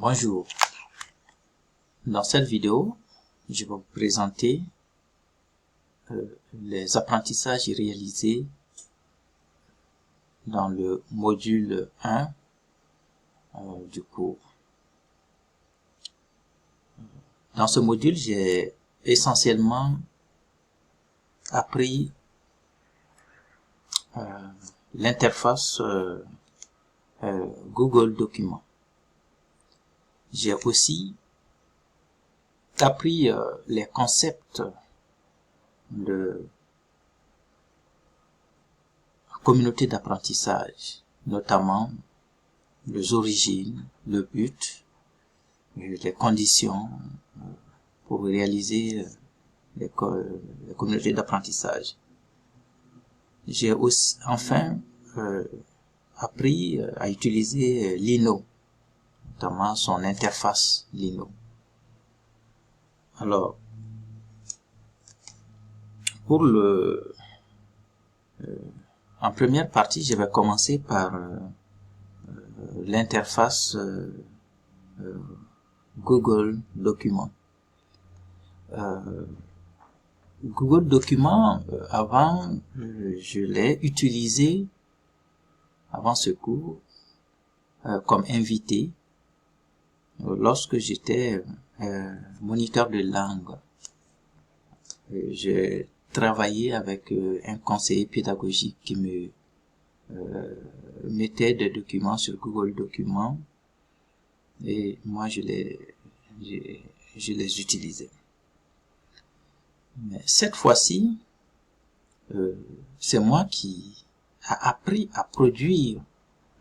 Bonjour, dans cette vidéo, je vais vous présenter les apprentissages réalisés dans le module 1 du cours. Dans ce module, j'ai essentiellement appris l'interface Google Documents. J'ai aussi appris les concepts de communauté d'apprentissage, notamment les origines, le but, les conditions pour réaliser les communautés d'apprentissage. J'ai aussi enfin appris à utiliser Lino, notamment son interface Lino. Alors, pour en première partie, je vais commencer par l'interface Google Documents. Google Documents, avant, je l'ai utilisé, avant ce cours, comme invité, lorsque j'étais moniteur de langue. J'ai travaillé avec un conseiller pédagogique qui me mettait des documents sur Google Documents et moi je les utilisais. Mais cette fois-ci, c'est moi qui a appris à produire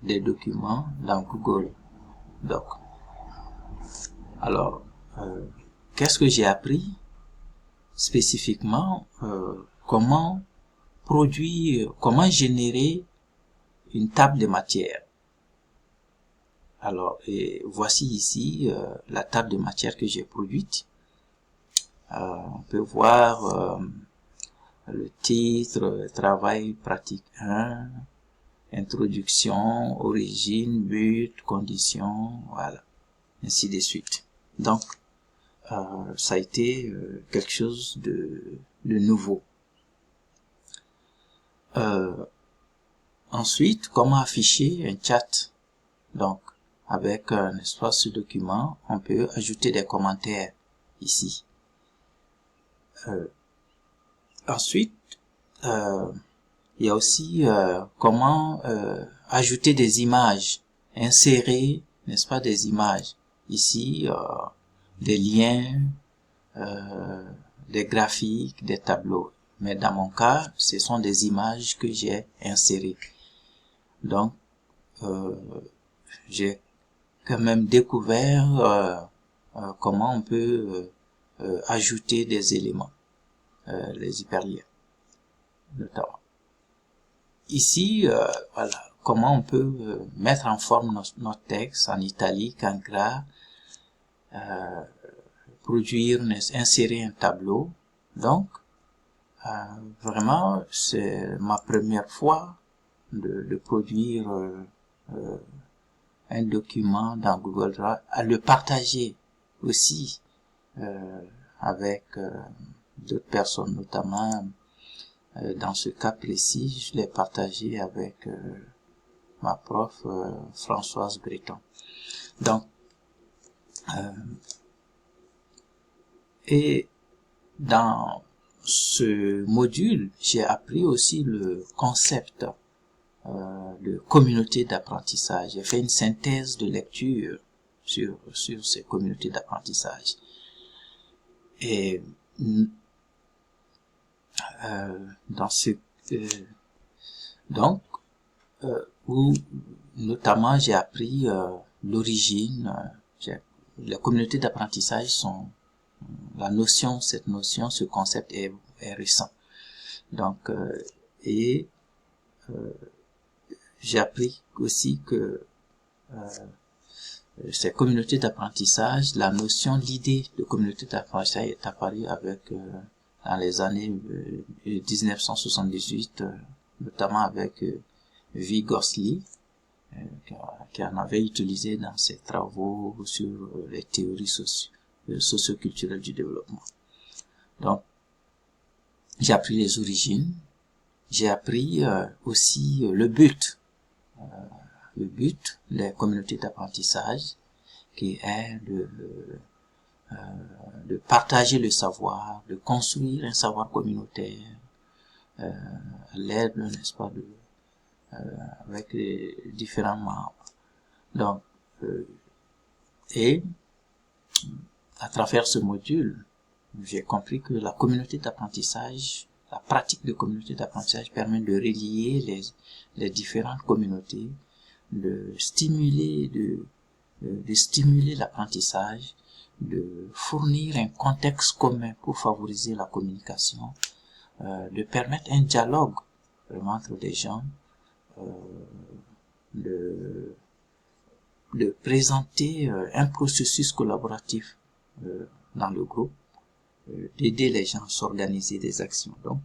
des documents dans Google Doc. Alors, qu'est-ce que j'ai appris spécifiquement? Comment produire, comment générer une table de matière. Alors, voici ici la table de matière que j'ai produite. On peut voir le titre, travail pratique 1, introduction, origine, but, condition, voilà, ainsi de suite. Donc, ça a été quelque chose de nouveau. Ensuite, comment afficher un chat? Donc, avec un espace document, on peut ajouter des commentaires ici. Ensuite, il y a aussi comment ajouter des images, insérer, n'est-ce pas, des images. Ici, des liens, des graphiques, des tableaux. Mais dans mon cas, ce sont des images que j'ai insérées. Donc, j'ai quand même découvert comment on peut ajouter des éléments, les hyperliens notamment. Ici, voilà, comment on peut mettre en forme notre texte en italique, en gras, produire, insérer un tableau. Donc, vraiment, c'est ma première fois de produire un document dans Google Drive, à le partager aussi avec d'autres personnes, notamment dans ce cas précis, je l'ai partagé avec ma prof Françoise Breton. Donc, et dans ce module, j'ai appris aussi le concept de communauté d'apprentissage. J'ai fait une synthèse de lecture sur ces communautés d'apprentissage. Et dans ce où notamment j'ai appris l'origine. Les communautés d'apprentissage sont cette notion, ce concept est récent. Donc j'ai appris aussi que ces communautés d'apprentissage, la notion, l'idée de communauté d'apprentissage est apparue avec dans les années 1978, notamment avec Vygotsky, qui en avait utilisé dans ses travaux sur les théories socioculturelles du développement. Donc, j'ai appris les origines, j'ai appris aussi le but des communautés d'apprentissage, qui est de partager le savoir, de construire un savoir communautaire, à l'aide, n'est-ce pas, avec les différents membres. Donc, et à travers ce module, j'ai compris que la communauté d'apprentissage, la pratique de communauté d'apprentissage permet de relier les différentes communautés, de stimuler l'apprentissage, de fournir un contexte commun pour favoriser la communication, de permettre un dialogue vraiment entre les gens, de présenter un processus collaboratif dans le groupe, d'aider les gens à s'organiser des actions, donc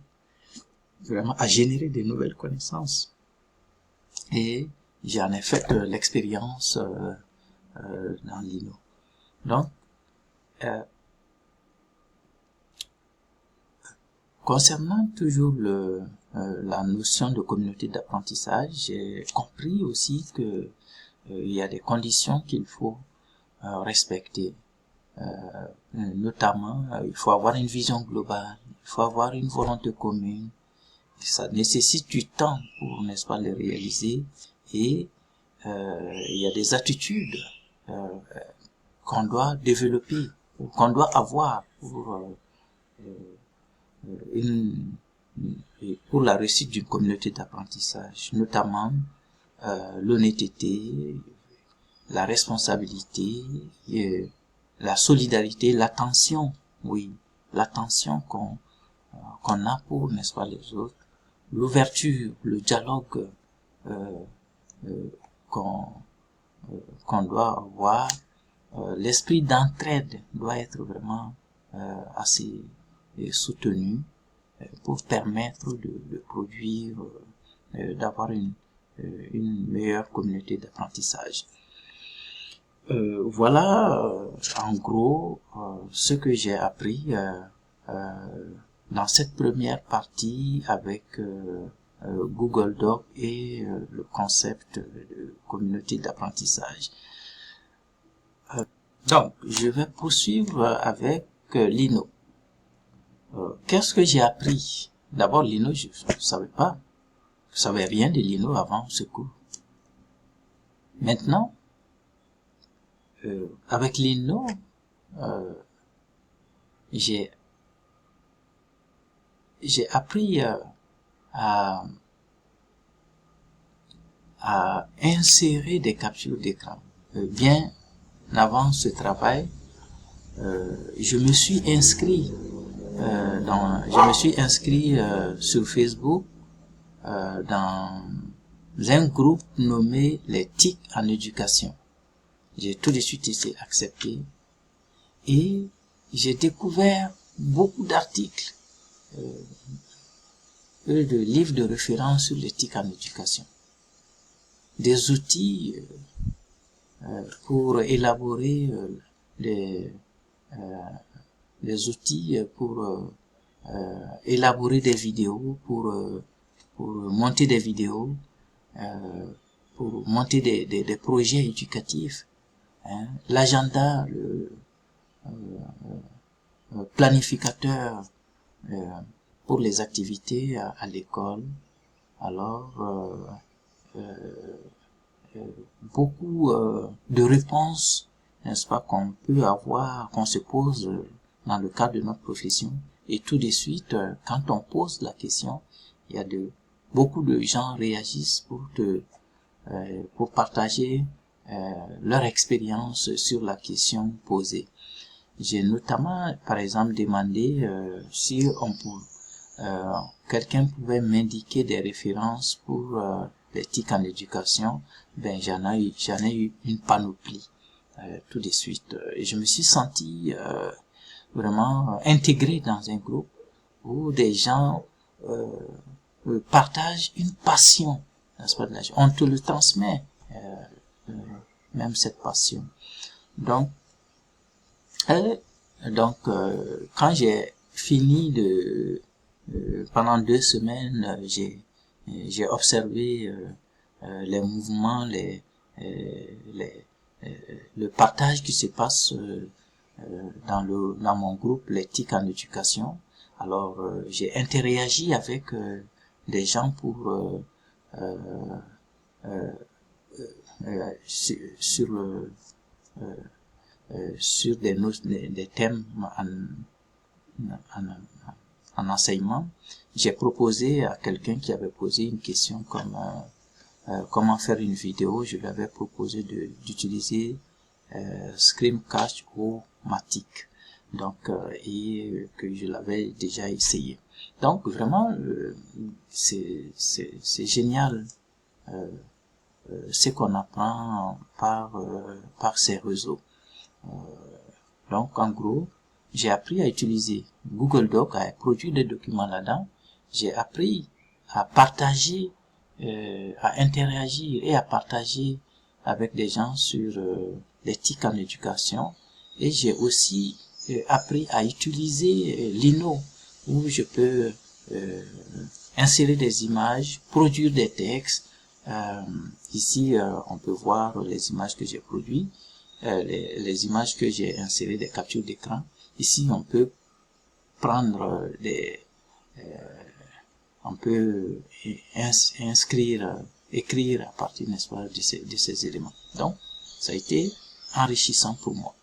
vraiment à générer de nouvelles connaissances. Et j'en ai fait l'expérience dans l'INO. Donc, concernant toujours la notion de communauté d'apprentissage, j'ai compris aussi que il y a des conditions qu'il faut respecter. Notamment, il faut avoir une vision globale, il faut avoir une volonté commune. Ça nécessite du temps pour, n'est-ce pas, les réaliser. Et il y a des attitudes qu'on doit développer, qu'on doit avoir pour la réussite d'une communauté d'apprentissage, notamment l'honnêteté, la responsabilité, la solidarité, l'attention, oui, l'attention qu'on a pour, n'est-ce pas, les autres, l'ouverture, le dialogue qu'on doit avoir, l'esprit d'entraide doit être vraiment assez soutenu pour permettre de produire, d'avoir une meilleure communauté d'apprentissage. Voilà en gros ce que j'ai appris dans cette première partie avec Google Doc et le concept de communauté d'apprentissage. Donc, je vais poursuivre avec l'INO. Qu'est-ce que j'ai appris? D'abord, l'INO, je ne savais pas. Je savais rien de l'INO avant ce cours. Maintenant, avec l'INO, j'ai appris à insérer des captures d'écran. Bien avant ce travail, je me suis inscrit sur Facebook dans un groupe nommé les TIC en éducation. J'ai tout de suite été accepté et j'ai découvert beaucoup d'articles de livres de référence sur l'éthique en éducation, des outils pour élaborer des outils pour élaborer des vidéos, pour monter des vidéos, pour monter des projets éducatifs, l'agenda, le planificateur pour les activités à l'école. Alors, beaucoup de réponses, n'est-ce pas, qu'on peut avoir, qu'on se pose dans le cadre de notre profession. Et tout de suite, quand on pose la question, il y a beaucoup de gens réagissent pour partager leur expérience sur la question posée. J'ai notamment, par exemple, demandé si quelqu'un pouvait m'indiquer des références pour l'éthique en éducation. Ben, j'en ai eu une panoplie tout de suite. Et je me suis senti vraiment intégré dans un groupe où des gens partagent une passion, n'est-ce pas, on te le transmet, même cette passion. Donc, quand j'ai fini pendant 2 semaines, j'ai observé les mouvements, le partage qui se passe dans mon groupe, l'éthique en éducation. Alors, j'ai interagi avec des gens pour sur des thèmes en enseignement. J'ai proposé à quelqu'un qui avait posé une question comme comment faire une vidéo. Je lui avais proposé d'utiliser Screencast ou Matic, donc et que je l'avais déjà essayé. Donc vraiment c'est génial ce qu'on apprend par ces réseaux. Donc en gros, j'ai appris à utiliser Google Doc, à produire des documents là-dedans. J'ai appris à partager, à interagir et à partager avec des gens sur l'éthique en éducation. Et j'ai aussi appris à utiliser Lino, où je peux insérer des images, produire des textes. Ici, on peut voir les images que j'ai produites, les images que j'ai insérées, des captures d'écran. Ici, on peut prendre on peut écrire à partir, n'est-ce pas, de ces éléments. Donc, ça a été enrichissant pour moi.